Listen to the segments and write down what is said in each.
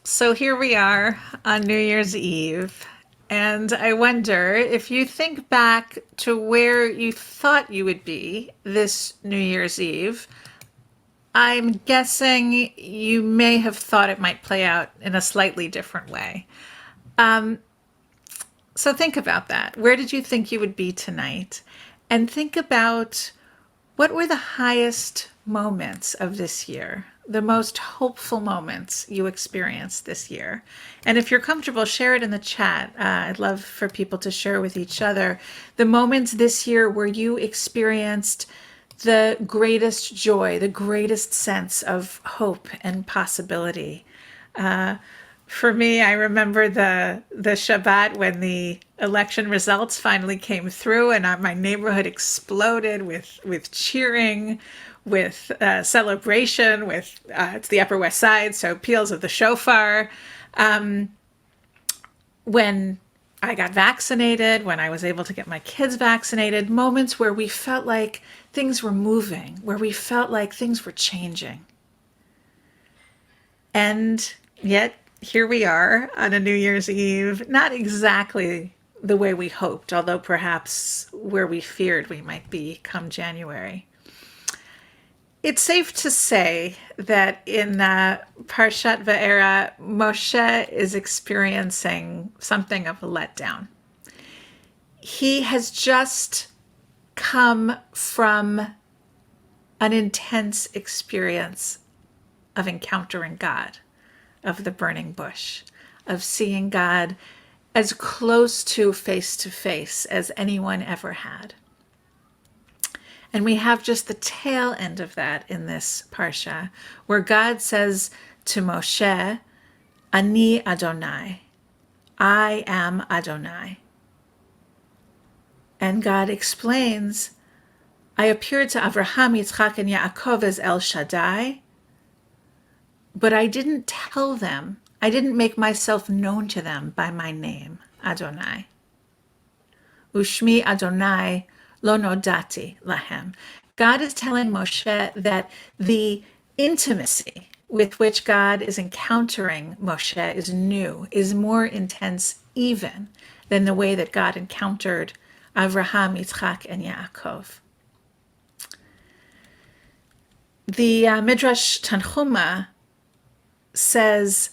So here we are on New Year's Eve, and I wonder if you think back to where you thought you would be this New Year's Eve. I'm guessing you may have thought it might play out in a slightly different way. So think about that. Where did you think you would be tonight? And think about what were the highest moments of this year, the most hopeful moments you experienced this year? And if you're comfortable, share it in the chat. I'd love for people to share with each other the moments this year where you experienced the greatest joy, the greatest sense of hope and possibility. For me, I remember the Shabbat when the election results finally came through, and my neighborhood exploded with cheering, with celebration. With it's the Upper West Side, so peals of the shofar. When I got vaccinated, when I was able to get my kids vaccinated, moments where we felt like things were moving, where we felt like things were changing. And yet, here we are on a New Year's Eve, not exactly the way we hoped, although perhaps where we feared we might be come January. It's safe to say that in Parshat Va'era, Moshe is experiencing something of a letdown. He has just come from an intense experience of encountering God, of the burning bush, of seeing God as close to face as anyone ever had. And we have just the tail end of that in this parsha, where God says to Moshe, Ani Adonai, I am Adonai. And God explains, I appeared to Avraham, Yitzchak, and Yaakov as El Shaddai, but I didn't tell them, I didn't make myself known to them by my name, Adonai. Ushmi Adonai lo nodati lahem. God is telling Moshe that the intimacy with which God is encountering Moshe is new, is more intense even than the way that God encountered Avraham, Yitzchak, and Yaakov. The Midrash Tanchuma says,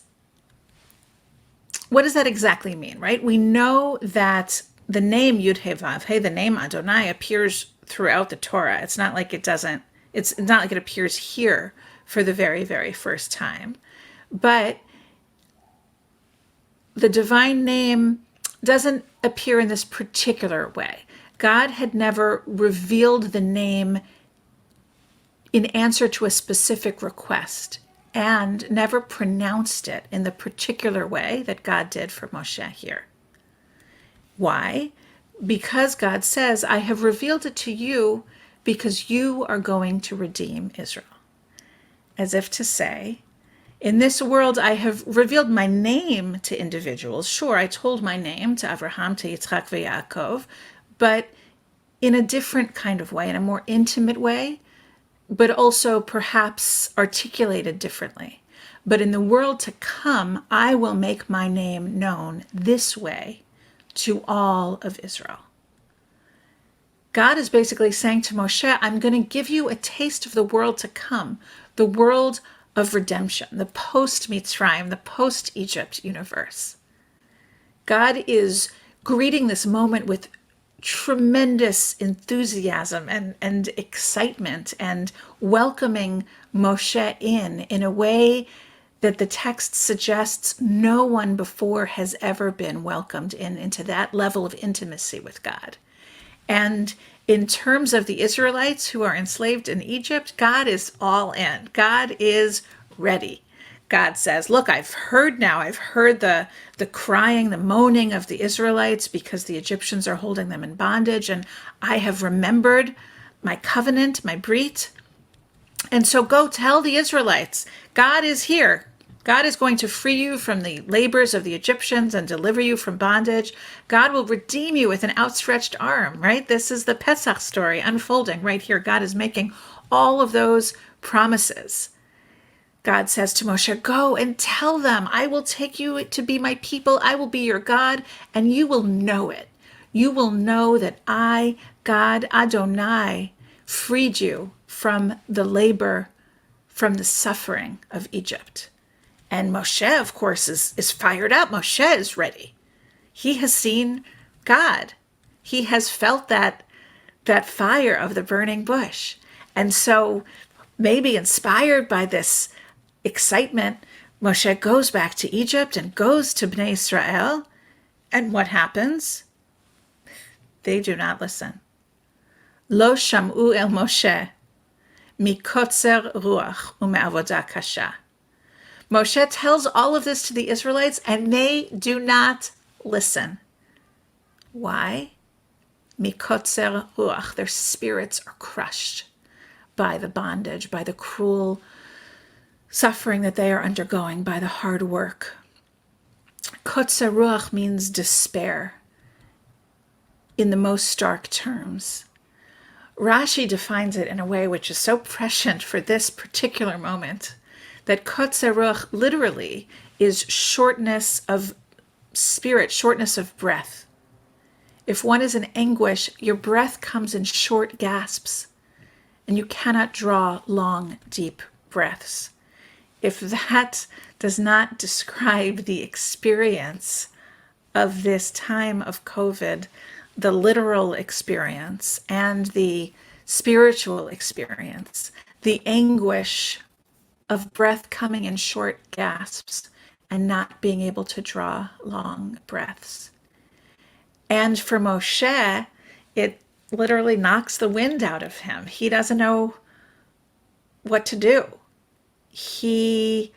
what does that exactly mean, right? We know that the name Yud-Heh-Vav-Heh, the name Adonai, appears throughout the Torah. It's not like it appears here for the very, very first time. But the divine name doesn't appear in this particular way. God had never revealed the name in answer to a specific request and never pronounced it in the particular way that God did for Moshe here. Why? Because God says, I have revealed it to you because you are going to redeem Israel. As if to say, in this world, I have revealed my name to individuals. Sure, I told my name to Avraham, to Yitzchak, Yaakov, but in a different kind of way, in a more intimate way, but also perhaps articulated differently. But in the world to come, I will make my name known this way to all of Israel. God is basically saying to Moshe, I'm going to give you a taste of the world to come, the world of redemption, the post-Mitzrayim, the post-Egypt universe. God is greeting this moment with tremendous enthusiasm and excitement and welcoming Moshe in a way that the text suggests no one before has ever been welcomed into that level of intimacy with God. And in terms of the Israelites who are enslaved in Egypt, God is all in. God is ready. God says, look, I've heard the crying, the moaning of the Israelites because the Egyptians are holding them in bondage, and I have remembered my covenant, my brit. And so go tell the Israelites, God is here. God is going to free you from the labors of the Egyptians and deliver you from bondage. God will redeem you with an outstretched arm, right? This is the Pesach story unfolding right here. God is making all of those promises. God says to Moshe, go and tell them, I will take you to be my people. I will be your God, and you will know it. You will know that I, God Adonai, freed you from the labor, from the suffering of Egypt. And Moshe, of course, is fired up. Moshe is ready. He has seen God. He has felt that fire of the burning bush. And so, maybe inspired by this excitement, Moshe goes back to Egypt and goes to Bnei Israel. And what happens? They do not listen. Lo sham'u el Moshe mikotzer ruach u'me'avodah kasha. Moshe tells all of this to the Israelites, and they do not listen. Why? Mikotzer ruach. Their spirits are crushed by the bondage, by the cruel suffering that they are undergoing, by the hard work. Kotzer ruach means despair in the most stark terms. Rashi defines it in a way which is so prescient for this particular moment, that kotzer ruach literally is shortness of spirit, shortness of breath. If one is in anguish, your breath comes in short gasps, and you cannot draw long, deep breaths. If that does not describe the experience of this time of COVID, the literal experience and the spiritual experience, the anguish of breath coming in short gasps and not being able to draw long breaths. And for Moshe, it literally knocks the wind out of him. He doesn't know what to do. He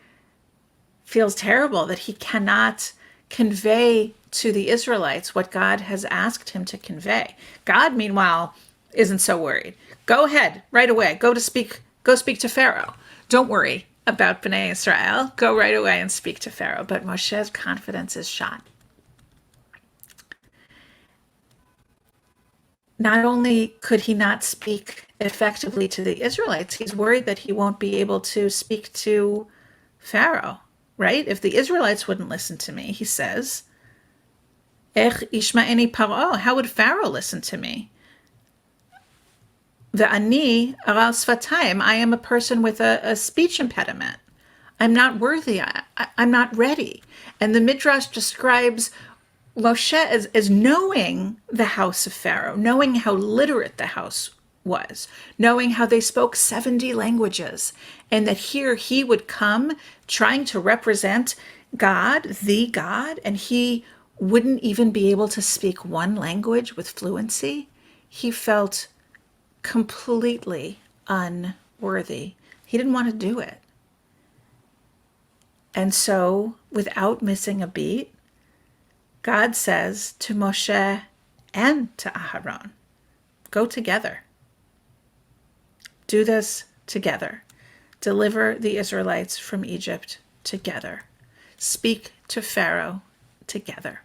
feels terrible that he cannot convey to the Israelites what God has asked him to convey. God, meanwhile, isn't so worried. Go ahead, right away. Go speak to Pharaoh. Don't worry about Bnei Israel. Go right away and speak to Pharaoh. But Moshe's confidence is shot. Not only could he not speak effectively to the Israelites, he's worried that he won't be able to speak to Pharaoh, right? If the Israelites wouldn't listen to me, he says, Ech ishma'eni paro, how would Pharaoh listen to me? Ve'ani aral sfatayim, I am a person with a speech impediment. I'm not worthy. I'm not ready. And the Midrash describes Moshe as knowing the house of Pharaoh, knowing how literate the house was, knowing how they spoke 70 languages, and that here he would come trying to represent God, the God, and he wouldn't even be able to speak one language with fluency. He felt completely unworthy. He didn't want to do it. And so, without missing a beat, God says to Moshe and to Aharon, go together. Do this together. Deliver the Israelites from Egypt together. Speak to Pharaoh together.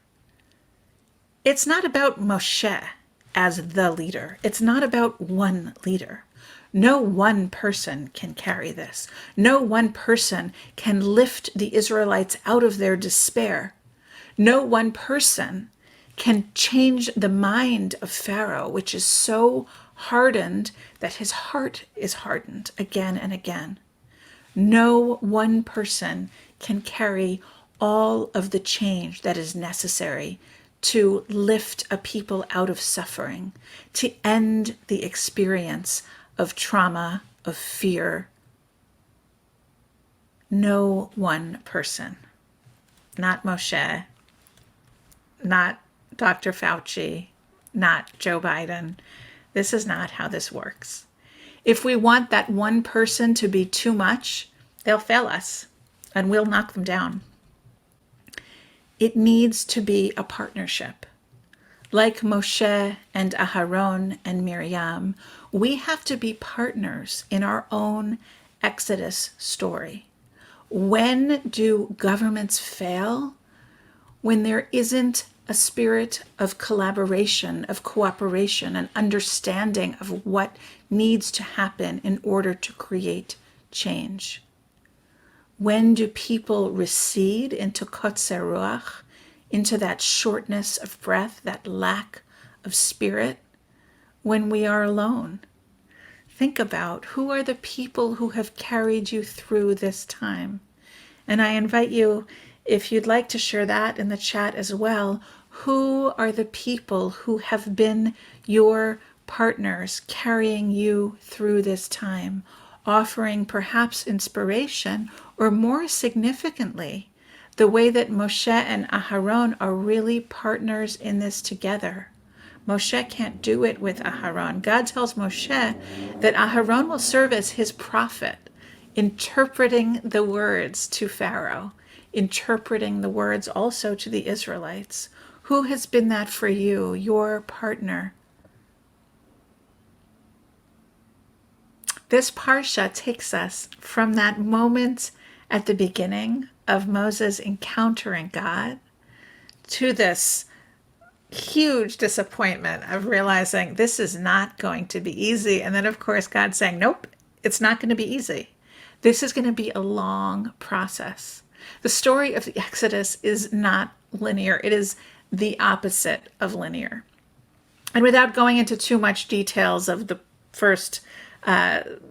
It's not about Moshe as the leader. It's not about one leader. No one person can carry this. No one person can lift the Israelites out of their despair. No one person can change the mind of Pharaoh, which is so hardened that his heart is hardened again and again. No one person can carry all of the change that is necessary to lift a people out of suffering, to end the experience of trauma, of fear. No one person, not Moshe, not Dr. Fauci, not Joe Biden. This is not how this works. If we want that one person to be too much, they'll fail us and we'll knock them down. It needs to be a partnership. Like Moshe and Aharon and Miriam, we have to be partners in our own Exodus story. When do governments fail? When there isn't a spirit of collaboration, of cooperation, and understanding of what needs to happen in order to create change. When do people recede into kotzer ruach, into that shortness of breath, that lack of spirit? When we are alone. Think about who are the people who have carried you through this time. And I invite you, if you'd like to share that in the chat as well, who are the people who have been your partners carrying you through this time, offering perhaps inspiration, or more significantly, the way that Moshe and Aharon are really partners in this together. Moshe can't do it with Aharon. God tells Moshe that Aharon will serve as his prophet, interpreting the words to Pharaoh, interpreting the words also to the Israelites. Who has been that for you, your partner? This parsha takes us from that moment at the beginning of Moses encountering God to this huge disappointment of realizing this is not going to be easy. And then, of course, God saying, nope, it's not going to be easy. This is going to be a long process. The story of the Exodus is not linear. It is the opposite of linear. And without going into too much details of the first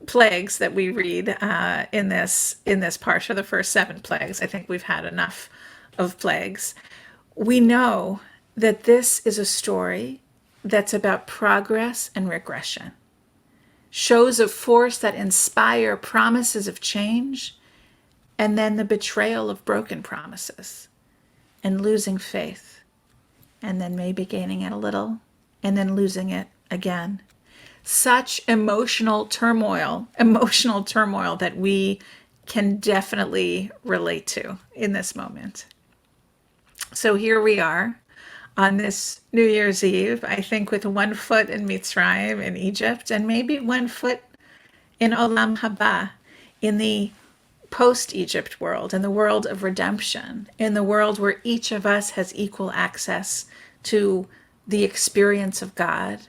plagues that we read in this parsha, the first 7 plagues, I think we've had enough of plagues. We know that this is a story that's about progress and regression. Shows of force that inspire promises of change, and then the betrayal of broken promises, and losing faith, and then maybe gaining it a little, and then losing it again. Such emotional turmoil that we can definitely relate to in this moment. So here we are on this New Year's Eve, I think with one foot in Mitzrayim, in Egypt, and maybe one foot in Olam Haba, in the post-Egypt world, in the world of redemption, in the world where each of us has equal access to the experience of God,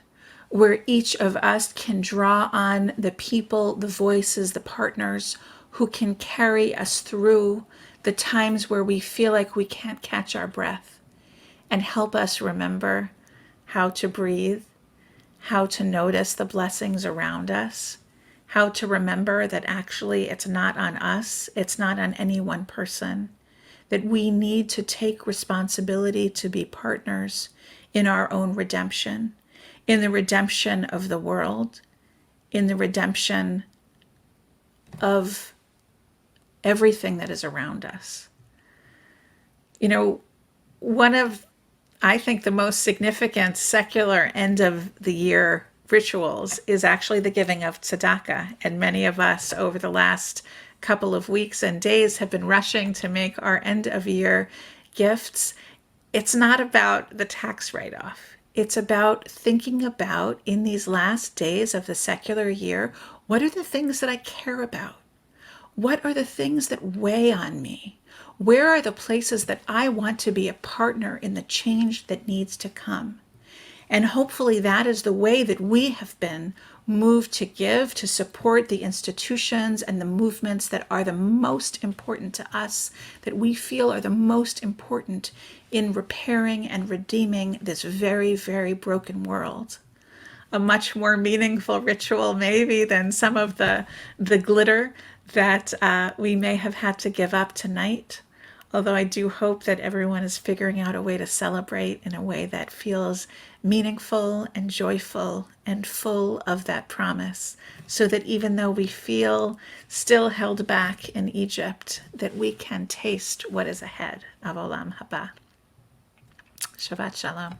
where each of us can draw on the people, the voices, the partners who can carry us through the times where we feel like we can't catch our breath, and help us remember how to breathe, how to notice the blessings around us, how to remember that actually it's not on us, it's not on any one person, that we need to take responsibility to be partners in our own redemption, in the redemption of the world, in the redemption of everything that is around us. You know, one of, I think, the most significant secular end of the year rituals is actually the giving of tzedakah. And many of us over the last couple of weeks and days have been rushing to make our end of year gifts. It's not about the tax write-off. It's about thinking about, in these last days of the secular year, what are the things that I care about? What are the things that weigh on me? Where are the places that I want to be a partner in the change that needs to come? And hopefully that is the way that we have been moved to give, to support the institutions and the movements that are the most important to us, that we feel are the most important in repairing and redeeming this very, very broken world. A much more meaningful ritual maybe than some of the glitter that we may have had to give up tonight. Although I do hope that everyone is figuring out a way to celebrate in a way that feels meaningful and joyful and full of that promise, so that even though we feel still held back in Egypt, that we can taste what is ahead of Olam Haba. Shabbat Shalom.